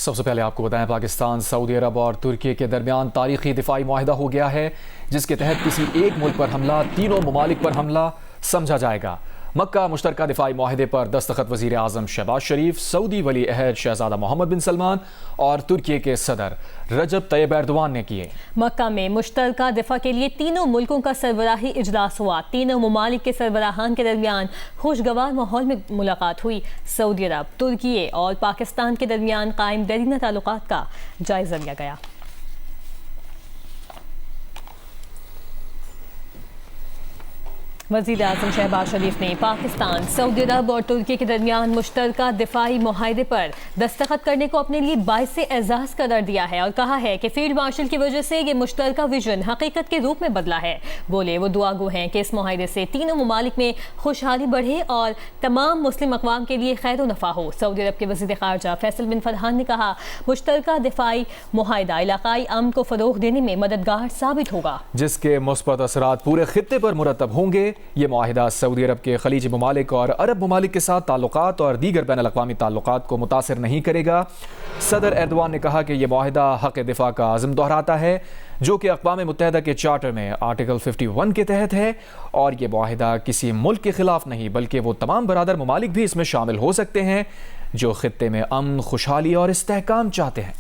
सबसे पहले आपको बताएं, पाकिस्तान, सऊदी अरब और तुर्की के दरमियान तारीखी दिफाई मुआहिदा हो गया है, जिसके तहत किसी एक मुल्क पर हमला तीनों ममालिक पर हमला समझा जाएगा। मक्का मुश्तरका दिफाई मुआहिदे पर दस्तखत वज़ीर आज़म शहबाज शरीफ, सऊदी वली अहद शहजादा मोहम्मद बिन सलमान और तुर्की के सदर रजब तैयब एर्दोआन ने किए। मक्का में मुश्तरका दिफा के लिए तीनों मुल्कों का सरबराही इजलास हुआ। तीनों ममालिक के सरबराहान के दरमियान खुशगवार माहौल में मुलाकात हुई। सऊदी अरब, तुर्की और पाकिस्तान के दरमियान कायम दरीना ताल्लुकात का जायजा लिया गया। वज़ीर आज़म शहबाज शरीफ ने पाकिस्तान, सऊदी अरब और तुर्की के दरमियान मुश्तरका दिफाई मुआहिदे पर दस्तखत करने को अपने लिए बाइस एजाज़ करार दिया है और कहा है कि फील्ड मार्शल की वजह से ये मुश्तरका विजन हकीकत के रूप में बदला है। बोले वो दुआगो हैं कि इस मुआहिदे से तीनों ममालिक में खुशहाली बढ़े और तमाम मुस्लिम अक़वाम के लिए खैर नफ़ा हो। सऊदी अरब के वज़ीर ख़ारजा फैसल बिन फरहान ने कहा, मुश्तरका दिफाई मुआहिदा इलाक़ाई अमन को फ़रोग़ देने में मददगार साबित होगा, जिसके मुस्बत असरात पूरे खित्ते पर मुरतब होंगे। ये मुआहिदा सऊदी अरब के खलीजी ममालिक और अरब ममालिक के साथ ताल्लुकात और दीगर बैनुल अक़वामी ताल्लुकात को मुतासिर नहीं करेगा। सदर एर्दोआन ने कहा कि यह मुआहिदा हक़ दिफा का आज़म दोहराता है, जो कि अक़वाम मुत्तहिदा के चार्टर में आर्टिकल 51 के तहत है, और ये मुआहिदा किसी मुल्क के ख़िलाफ़ नहीं बल्कि वो तमाम बरादर ममालिक भी इसमें शामिल हो सकते हैं जो खित्ते में अमन, खुशहाली और इस्तेहकाम चाहते हैं।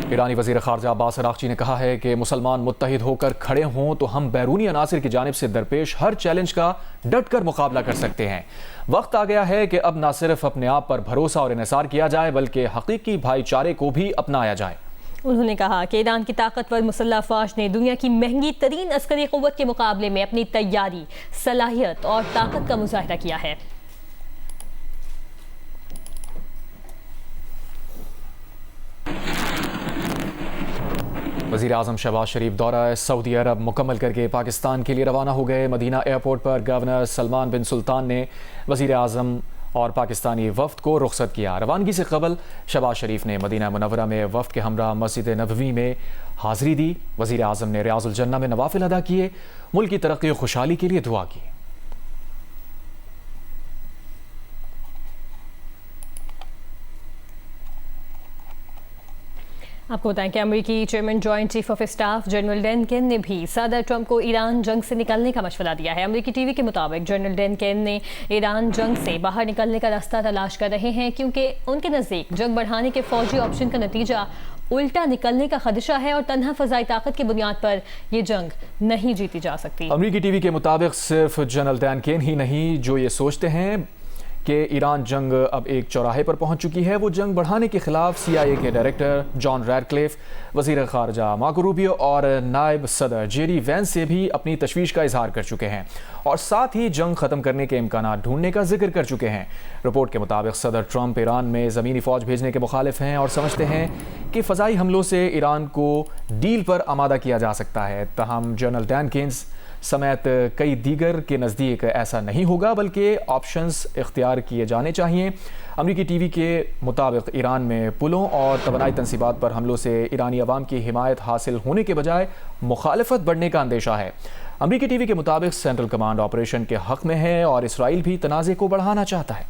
ईरानी वज़ीर ख़ारजा अब्बास अराग़ची ने कहा है कि मुसलमान मुत्तहिद होकर खड़े हों तो हम बैरूनी अनासिर की जानिब से दरपेश हर चैलेंज का डट कर मुकाबला कर सकते हैं। वक्त आ गया है कि अब न सिर्फ अपने आप पर भरोसा और इन्हिसार किया जाए बल्कि हकीकी भाईचारे को भी अपनाया जाए। उन्होंने कहा कि ईरान की ताकतवर मुसल्लह अफ़वाज ने दुनिया की महंगी तरीन अस्करी क़ुव्वत के मुकाबले में अपनी तैयारी, सलाहियत और ताकत का मुज़ाहिरा किया है। वज़ीर आज़म शहबाज शरीफ दौरा सऊदी अरब मुकम्मल करके पाकिस्तान के लिए रवाना हो गए। मदीना एयरपोर्ट पर गवर्नर सलमान बिन सुल्तान ने वज़ीर आज़म और पाकिस्तानी वफ़द को रुख़सत किया। रवानगी से कबल शहबाज शरीफ ने मदीना मुनव्वरा में वफ़द के हमरा मस्जिद नबवी में हाज़िरी दी। वज़ीर आज़म ने रियाज़ुल जन्नह में नवाफिल अदा किए, मुल्क की तरक्की और खुशहाली के लिए दुआ की। आपको बताएं कि अमेरिकी chairman joint chief of staff general Dan Caine ने भी सदर ट्रंप को ईरान जंग से निकलने का मशवरा दिया है। अमेरिकी टीवी के मुताबिक जनरल डैन केन ने ईरान जंग से बाहर निकलने का रास्ता तलाश कर रहे हैं, क्योंकि उनके नज़दीक जंग बढ़ाने के फौजी ऑप्शन का नतीजा उल्टा निकलने का खदशा है और तन्हा फ़ज़ाई ताकत की बुनियाद पर यह जंग नहीं जीती जा सकती। अमेरिकी टीवी के मुताबिक सिर्फ जनरल डैन केन ही नहीं जो ये सोचते हैं कि ईरान जंग अब एक चौराहे पर पहुंच चुकी है, वो जंग बढ़ाने के खिलाफ CIA के डायरेक्टर जॉन रैडक्लिफ, वज़ीर ख़ारजा मार्को रूबियो और नायब सदर जेडी वैंस से भी अपनी तशवीश का इजहार कर चुके हैं और साथ ही जंग ख़त्म करने के इम्कानात ढूंढने का जिक्र कर चुके हैं। रिपोर्ट के मुताबिक सदर ट्रंप ईरान में ज़मीनी फ़ौज भेजने के मुखालिफ हैं और समझते हैं कि फ़ज़ाई हमलों से ईरान को डील पर आमादा किया जा सकता है। तहम जनरल डैन केन समेत कई दीगर के नज़दीक ऐसा नहीं होगा, बल्कि ऑप्शंस इख्तियार किए जाने चाहिए। अमेरिकी टीवी के मुताबिक ईरान में पुलों और तवानाई तनसीबात पर हमलों से ईरानी अवाम की हिमायत हासिल होने के बजाय मुखालफत बढ़ने का अंदेशा है। अमेरिकी टीवी के मुताबिक सेंट्रल कमांड ऑपरेशन के हक़ में है और इसराइल भी तनाज़े को बढ़ाना चाहता है।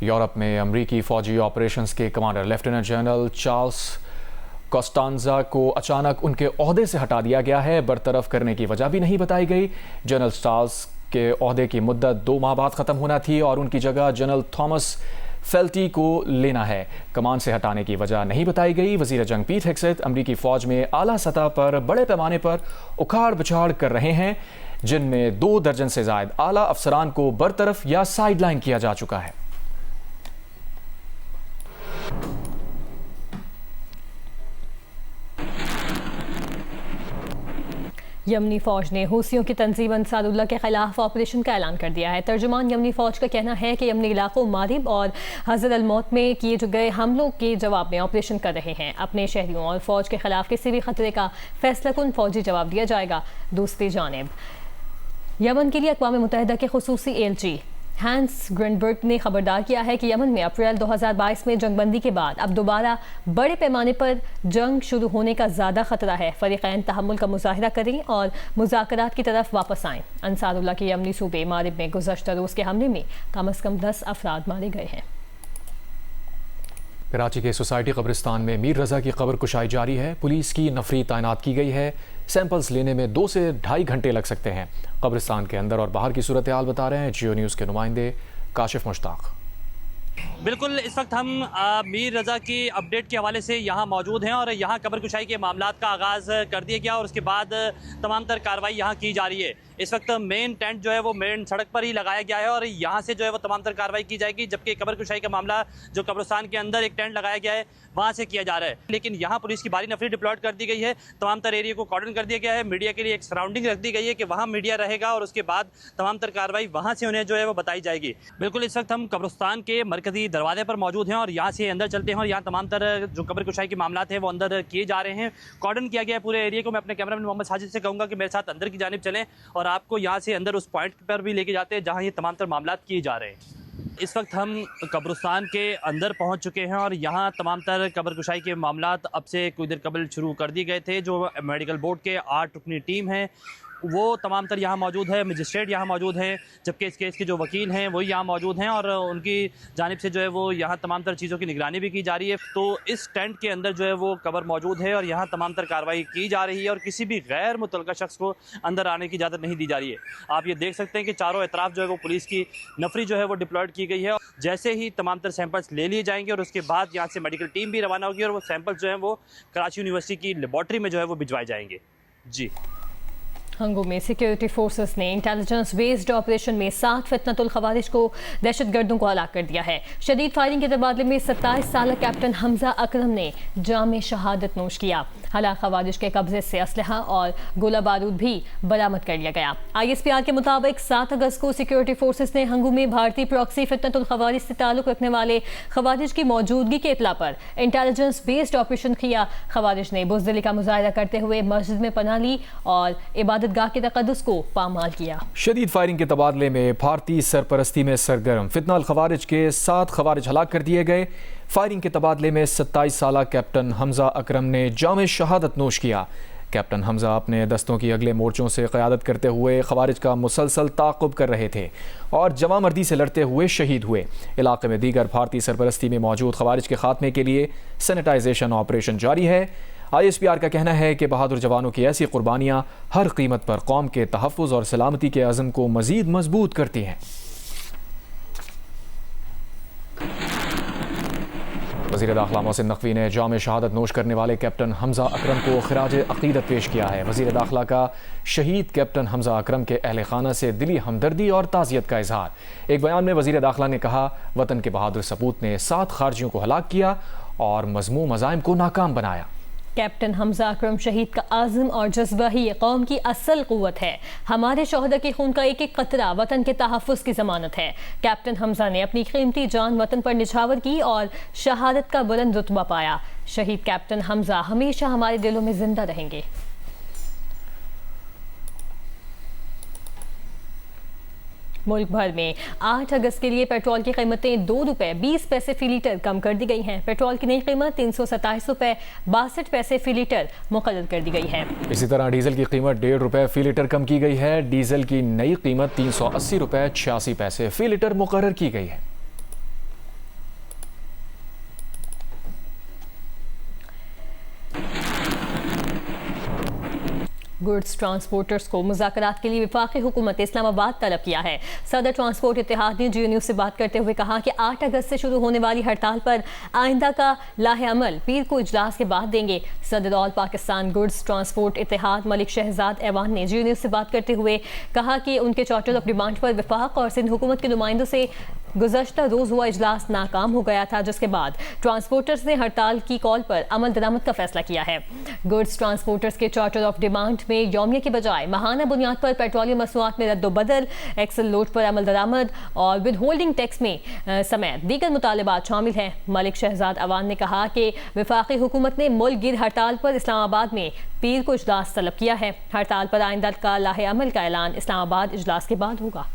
यूरोप में अमरीकी फ़ौजी ऑपरेशंस के कमांडर लेफ्टिनेंट जनरल चार्ल्स कोस्टांजा को अचानक उनके ओहदे से हटा दिया गया है। बरतरफ करने की वजह भी नहीं बताई गई। जनरल चार्ल्स के ओहदे की मुद्दत 2 माह बाद ख़त्म होना थी और उनकी जगह जनरल थॉमस फेल्टी को लेना है। कमान से हटाने की वजह नहीं बताई गई। वज़ीर जंग पीट हेग्सेथ अमरीकी फ़ौज में आला सतह पर बड़े पैमाने पर उखाड़ पिछाड़ कर रहे हैं, जिनमें 2 दर्जन से ज़ायद आला अफसरान को बरतरफ या साइड लाइन किया जा चुका है। यमनी फ़ौज ने हूसियों की तंजीम अंसारुल्लाह के खिलाफ ऑपरेशन का ऐलान कर दिया है। तर्जुमान यमनी फ़ौज का कहना है कि यमनी इलाकों मारिब और हज़र अल मौत में किए गए हमलों के जवाब में ऑपरेशन कर रहे हैं। अपने शहरियों और फ़ौज के खिलाफ किसी भी खतरे का फैसलाकुन फ़ौजी जवाब दिया जाएगा। दूसरी जानिब यमन के लिए अक़वाम मुत्तहिदा के खुसूसी एलची हैंस ग्रिनबर्ग ने खबरदार किया है कि यमन में अप्रैल 2022 में जंगबंदी के बाद अब दोबारा बड़े पैमाने पर जंग शुरू होने का ज़्यादा खतरा है। फरीक़ैन तहम्मुल का मुज़ाहिरा करें और मुज़ाकरात की तरफ वापस आएँ। अंसारुल्लाह के यमनी सूबे मारिब में गुज़श्ता रोज़ के हमले में कम से कम 10 अफराद मारे गए हैं। कराची के सोसाइटी कब्रिस्तान में मीर रज़ा की कब्र कुशाई जारी है। पुलिस की नफरी तैनात की गई है। सैंपल्स लेने में 2 से ढाई घंटे लग सकते हैं। कब्रिस्तान के अंदर और बाहर की सूरत हाल बता रहे हैं जियो न्यूज़ के नुमाइंदे काशिफ मुश्ताक। बिल्कुल, इस वक्त हम मीर रज़ा की अपडेट के हवाले से यहाँ मौजूद हैं और यहाँ कब्र कुशाई के मामलात का आगाज़ कर दिया गया और उसके बाद तमाम तर कार्रवाई यहाँ की जा रही है। इस वक्त मेन टेंट जो है वो मेन सड़क पर ही लगाया गया है और यहाँ से जो है वो तमाम तर कार्रवाई की जाएगी, जबकि कब्र कुशाई का मामला जो कब्रिस्तान के अंदर एक टेंट लगाया गया है वहाँ से किया जा रहा है। लेकिन यहाँ पुलिस की भारी नफरी डिप्लॉयड कर दी गई है। तमाम तर एरिया को कॉर्डन कर दिया गया है। मीडिया के लिए एक सराउंडिंग रख दी गई है कि वहाँ मीडिया रहेगा और उसके बाद तमाम तर कार्रवाई वहाँ से उन्हें जो है वो बताई जाएगी। बिल्कुल, इस वक्त हम कब्रिस्तान के मरकजी दरवाजे पर मौजूद हैं और यहाँ से अंदर चलते हैं और यहाँ तमाम तर जो कब्र कुशाई के मामलात हैं वो अंदर किए जा रहे हैं। कॉर्डन किया गया है पूरे एरिया को। मैं अपने कैमरामैन मोहम्मद साजिद से कहूँगा कि मेरे साथ अंदर की जानिब चलें और आपको यहाँ से अंदर उस पॉइंट पर भी लेके जाते हैं जहाँ ये तमाम तर मामलात किए जा रहे हैं। इस वक्त हम कब्रिस्तान के अंदर पहुंच चुके हैं और यहाँ तमाम तर कब्र कुशाई के मामलात अब से कुछ देर कबल शुरू कर दिए गए थे। जो मेडिकल बोर्ड के 8 रुकनी टीम है वो तमाम तर यहाँ मौजूद है। मजिस्ट्रेट यहाँ मौजूद हैं, जबकि इस केस के जो वकील हैं वही यहाँ मौजूद हैं और उनकी जानिब से जो है वो यहाँ तमाम तर चीज़ों की निगरानी भी की जा रही है। तो इस टेंट के अंदर जो है वो कब्र मौजूद है और यहाँ तमाम तर कार्रवाई की जा रही है और किसी भी गैर मुतल्लका शख्स को अंदर आने की इजाज़त नहीं दी जा रही है। आप ये देख सकते हैं कि चारों एतराफ़ जो है वो पुलिस की नफरी जो है वो डिप्लॉयड की गई है। जैसे ही तमाम तर सैंपल्स ले लिए जाएंगे और उसके बाद यहाँ से मेडिकल टीम भी रवाना होगी और वो सैंपल्स जो हैं वो कराची यूनिवर्सिटी की लेबॉर्ट्री में जो है वो भिजवाए जाएंगे। जी। हंगू में सिक्योरिटी फोर्सेस ने इंटेलिजेंस बेस्ड ऑपरेशन में 7 फितनतुल खवारिज को दहशतगर्दों को हलाक कर दिया है। शदीद फायरिंग के तबादले में 27 साल कैप्टन हमजा अकरम ने जाम शहादत नोश किया। हलाक खवारिज के कब्जे से असलहा और गोला बारूद भी बरामद कर लिया गया। ISPR के मुताबिक 7 अगस्त को सिक्योरिटी फोर्सेस ने हंगू में भारतीय प्रॉक्सी फितनतुल खवारिज से ताल्लुक रखने वाले खवारिज की मौजूदगी के इतला पर इंटेलिजेंस बेस्ड ऑपरेशन किया। खवारिज ने बुज़दिली का मुजाहिरा करते हुए मस्जिद में पनाह ली और इबादतगाह के तक़द्दुस को पामाल किया। शदीद फायरिंग के तबादले में भारतीय सरपरस्ती में सरगर्म फितनाल खवारिज के 7 खवारिज हलाक कर दिए गए। फायरिंग के तबादले में 27 साल कैप्टन हमजा अकरम ने जाम शहादत नोश किया। कैप्टन हमजा अपने दस्तों की अगले मोर्चों से क़यादत करते हुए खवारिज का मुसलसल ताक़ुब कर रहे थे और जवामर्दी से लड़ते हुए शहीद हुए। इलाके में दीगर भारतीय सरपरस्ती में मौजूद खवारिज के खात्मे के लिए सैनिटाइजेशन ऑपरेशन जारी है। ISPR का कहना है कि बहादुर जवानों की ऐसी कुर्बानियाँ हर कीमत पर कौम के तहफ़्फ़ुज़ और सलामती के अज़म को मज़ीद मजबूत करती हैं। वज़ीर दाखिला मोहसिन नकवी ने जाम शहादत नोश करने वाले कैप्टन हमजा अकरम को खिराज अक़ीदत पेश किया है। वज़ीर दाखिला का शहीद कैप्टन हमजा अकरम के अहल खाना से दिली हमदर्दी और ताज़ियत का इजहार। एक बयान में वज़ीर दाखिला ने कहा, वतन के बहादुर सपूत ने 7 खारजियों को हलाक किया और मज़मूम मज़ाइम को नाकाम बनाया। कैप्टन हमजा अकरम शहीद का आज़म और जज्बा ही कौम की असल क़ुव्वत है। हमारे शोहदा के खून का एक एक कतरा वतन के तहफ़्फ़ुज़ की ज़मानत है। कैप्टन हमजा ने अपनी कीमती जान वतन पर निछावर की और शहादत का बुलंद रुतबा पाया। शहीद कैप्टन हमजा हमेशा हमारे दिलों में जिंदा रहेंगे। मुल्क भर में 8 अगस्त के लिए पेट्रोल की कीमतें 2 रुपये 20 पैसे फी लीटर कम कर दी गई हैं। पेट्रोल की नई कीमत 327 रुपये 62 पैसे फी लीटर मुकर्रर कर दी गई है। इसी तरह डीजल की कीमत 1.5 रुपये फी लीटर कम की गई है। डीजल की नई कीमत 380 रुपये 86 पैसे फी लीटर मुकर्रर की गई है। गुड्स ट्रांसपोर्टर्स को मुज़ाकरात के लिए वफाकी हुकूमत इस्लामाबाद तलब किया है। सदर ट्रांसपोर्ट इत्तेहाद ने जियो न्यूज़ से बात करते हुए कहा कि 8 अगस्त से शुरू होने वाली हड़ताल पर आइंदा का लाहे अमल पीर को इजलास के बाद देंगे। सदर ऑल पाकिस्तान गुड्स ट्रांसपोर्ट इत्तेहाद मलिक शहजाद ऐवान ने जियो न्यूज़ से बात करते हुए कहा कि उनके चार्टर ऑफ डिमांड पर वफाक और सिंध हुकूमत के नुमाइंदों से गुज़श्ता रोज़ हुआ इजलास नाकाम हो गया था, जिसके बाद ट्रांसपोर्टर्स ने हड़ताल की कॉल पर अमल दरामद का फैसला किया है। गुड्स ट्रांसपोर्टर्स के चार्टर ऑफ डिमांड में यौमिया के बजाय माहाना बुनियाद पर पेट्रोलियम मसनूआत में रद्दोबदल, एक्सल लोड पर अमल दरामद और विद होल्डिंग टैक्स में समेत दीगर मुतालबात शामिल हैं। मलिक शहजाद अवान ने कहा कि वफाकी हुकूमत ने मुल्क गिर हड़ताल पर इस्लामाबाद में पीर को इजलास तलब किया है। हड़ताल पर आइंदा का लाहे अमल का ऐलान इस्लामाबाद इजलास के बाद होगा।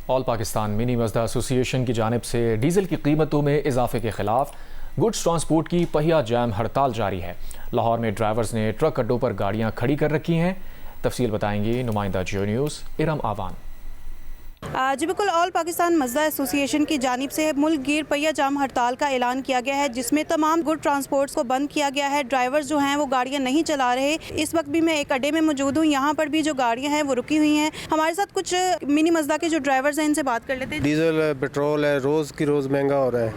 All Pakistan mini Mazda association की जानिब से डीज़ल की कीमतों में इजाफे के खिलाफ गुड्स ट्रांसपोर्ट की पहिया जैम हड़ताल जारी है। लाहौर में ड्राइवर्स ने ट्रक अड्डों पर गाड़ियां खड़ी कर रखी हैं। तफसील बताएंगी नुमाइंदा जियो न्यूज़ इरम आवान। जी बिल्कुल, ऑल पाकिस्तान मज़दा एसोसिएशन की जानिब से मुल्क गिर पहिया जाम हड़ताल का ऐलान किया गया है, जिसमें तमाम गुड ट्रांसपोर्ट्स को बंद किया गया है। ड्राइवर्स जो हैं वो गाड़ियां नहीं चला रहे। इस वक्त भी मैं एक अड्डे में मौजूद हूँ, यहाँ पर भी जो गाड़ियां हैं वो रुकी हुई हैं। हमारे साथ कुछ मिनी मज़दा के जो ड्राइवर्स हैं इनसे बात कर लेते हैं। डीज़ल पेट्रोल है रोज़ की रोज़ महंगा हो रहा है,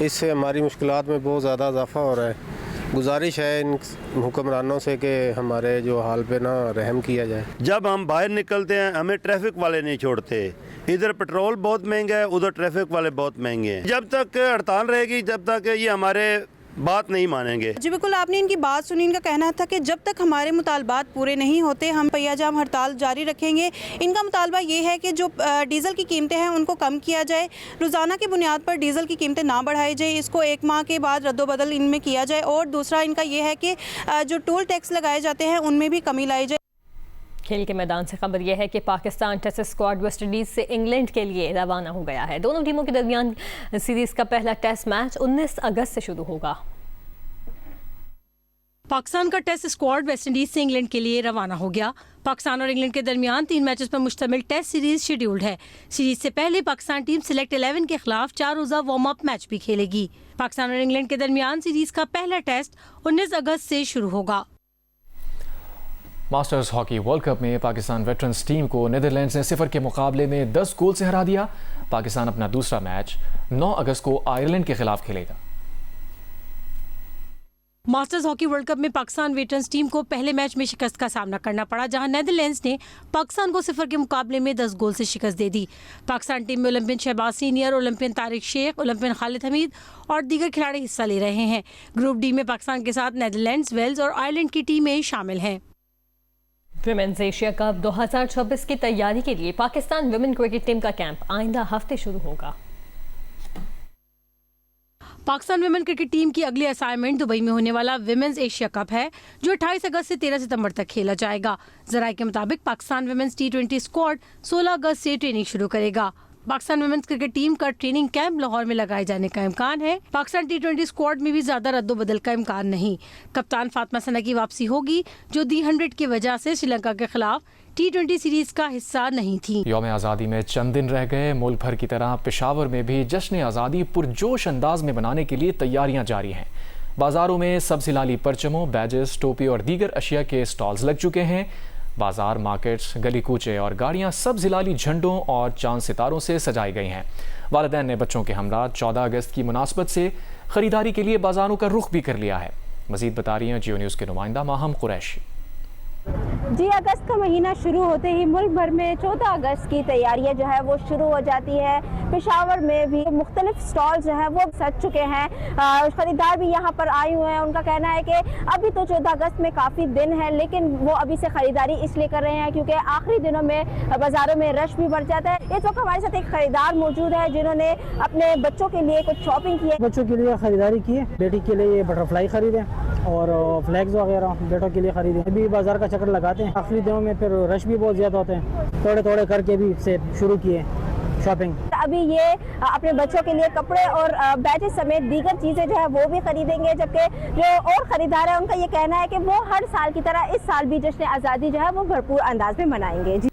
इससे हमारी मुश्किलात में बहुत ज़्यादा इजाफा हो रहा है। गुजारिश है इन हुक्मरानों से कि हमारे जो हाल पे ना रहम किया जाए। जब हम बाहर निकलते हैं हमें ट्रैफिक वाले नहीं छोड़ते। इधर पेट्रोल बहुत महंगा है, उधर ट्रैफिक वाले बहुत महंगे हैं। जब तक हड़ताल रहेगी तब तक ये हमारे बात नहीं मानेंगे। जी बिल्कुल, आपने इनकी बात सुनी। इनका कहना था कि जब तक हमारे मुतालबात पूरे नहीं होते हम पहिया जाम हड़ताल जारी रखेंगे। इनका मुतालबा ये है कि जो डीज़ल की कीमतें हैं उनको कम किया जाए, रोज़ाना की बुनियाद पर डीज़ल की कीमतें ना बढ़ाई जाए, इसको 1 माह के बाद रद्दोबदल इनमें किया जाए। और दूसरा इनका ये है कि जो टोल टैक्स लगाए जाते हैं उनमें भी कमी लाई जाए। खेल के मैदान से खबर यह है कि Pakistan test squad West Indies से इंग्लैंड के लिए रवाना हो गया है। दोनों टीमों के दरमियान सीरीज़ का पहला टेस्ट मैच 19 अगस्त से शुरू होगा। पाकिस्तान का टेस्ट स्क्वाड वेस्ट इंडीज से इंग्लैंड के लिए रवाना हो गया। पाकिस्तान और इंग्लैंड के दरमियान 3 मैचेस पर मुश्तमिल टेस्ट सीरीज शेड्यूल्ड है। सीरीज से पहले पाकिस्तान टीम सिलेक्ट 11 के खिलाफ 4 रोजा वार्म अप मैच भी खेलेगी। पाकिस्तान और इंग्लैंड के दरमियान सीरीज का पहला टेस्ट 19 अगस्त से शुरू होगा। मास्टर्स हॉकी वर्ल्ड कप में पाकिस्तान वेटरन्स टीम को नीदरलैंड्स ने 0 के मुकाबले में 10 गोल से हरा दिया। पाकिस्तान अपना दूसरा मैच 9 अगस्त को आयरलैंड के खिलाफ खेलेगा। मास्टर्स हॉकी वर्ल्ड कप में पाकिस्तान वेटरन्स टीम को पहले मैच में शिकस्त का सामना करना पड़ा, जहां नीदरलैंड्स ने पाकिस्तान को 0 के मुकाबले में 10 गोल से शिकस्त दे दी। पाकिस्तान टीम में Olympian Shahbaz senior, Olympian Tariq Sheikh, Olympian Khalid Hamid और दीगर खिलाड़ी हिस्सा ले रहे हैं। ग्रुप डी में पाकिस्तान के साथ नीदरलैंड्स, वेल्स और आयरलैंड की टीमें शामिल हैं। विमेंस एशिया कप 2026 की तैयारी के लिए पाकिस्तान विमेन क्रिकेट टीम का कैंप आइंदा हफ्ते शुरू होगा। पाकिस्तान विमेन क्रिकेट टीम की अगली असाइनमेंट दुबई में होने वाला विमेंस एशिया कप है, जो 28 अगस्त से 13 सितंबर तक खेला जाएगा। जराये के मुताबिक पाकिस्तान विमेंस T20 स्क्वाड 16 अगस्त से ट्रेनिंग शुरू करेगा। पाकिस्तान विमेंस क्रिकेट टीम का ट्रेनिंग कैंप लाहौर में लगाए जाने का इम्कान है। पाकिस्तान T20 स्क्वाड में भी ज्यादा रद्दोबदल का इम्कान नहीं। कप्तान फातिमा सना की वापसी होगी, जो दी 100 की वजह से श्रीलंका के खिलाफ T20 सीरीज का हिस्सा नहीं थी। यौम आज़ादी में चंद दिन रह गए। मुल्क भर की तरह पेशावर में भी जश्न आज़ादी पुरजोश अंदाज में मनाने के लिए तैयारियां जारी हैं। बाजारों में सबसिलाली परचमों, बैजेस, टोपी और दीगर अशिया के स्टॉल्स लग चुके हैं। बाजार, मार्केट्स, गली कूचे और गाड़ियां सब जिलाली झंडों और चांद सितारों से सजाई गई हैं। वालिदैन ने बच्चों के हमरा 14 अगस्त की मुनासबत से खरीदारी के लिए बाजारों का रुख भी कर लिया है। मजीद बता रही हैं जियो न्यूज़ के नुमाइंदा माहम कुरैशी। जी, अगस्त का महीना शुरू होते ही मुल्क भर में 14 अगस्त की तैयारियां जो है वो शुरू हो जाती है। पेशावर में भी मुख्तलिफ स्टॉल जो है वो सज चुके हैं। ख़रीदार भी यहाँ पर आए हुए हैं। उनका कहना है कि अभी तो 14 अगस्त में काफ़ी दिन है, लेकिन वो अभी से ख़रीदारी इसलिए कर रहे हैं क्योंकि आखिरी दिनों में बाज़ारों में रश भी बढ़ जाता है। इस वक्त हमारे साथ एक ख़रीदार मौजूद है जिन्होंने अपने बच्चों के लिए कुछ शॉपिंग की है। बच्चों के लिए ख़रीदारी की है, बेटी के लिए बटरफ्लाई ख़रीदे और फ्लैग्स वगैरह बेटों के लिए ख़रीदे। अभी बाज़ार का चक्कर लगाते हैं। आखिरी दिनों में फिर रश भी बहुत ज़्यादा होते हैं, थोड़े थोड़े करके भी से शुरू किए शॉपिंग। अभी ये अपने बच्चों के लिए कपड़े और बैजेस समेत दीगर चीज़ें जो है वो भी खरीदेंगे, जबकि जो और ख़रीदार है उनका ये कहना है कि वो हर साल की तरह इस साल भी जश्न आज़ादी जो है वो भरपूर अंदाज में मनाएंगे। जी।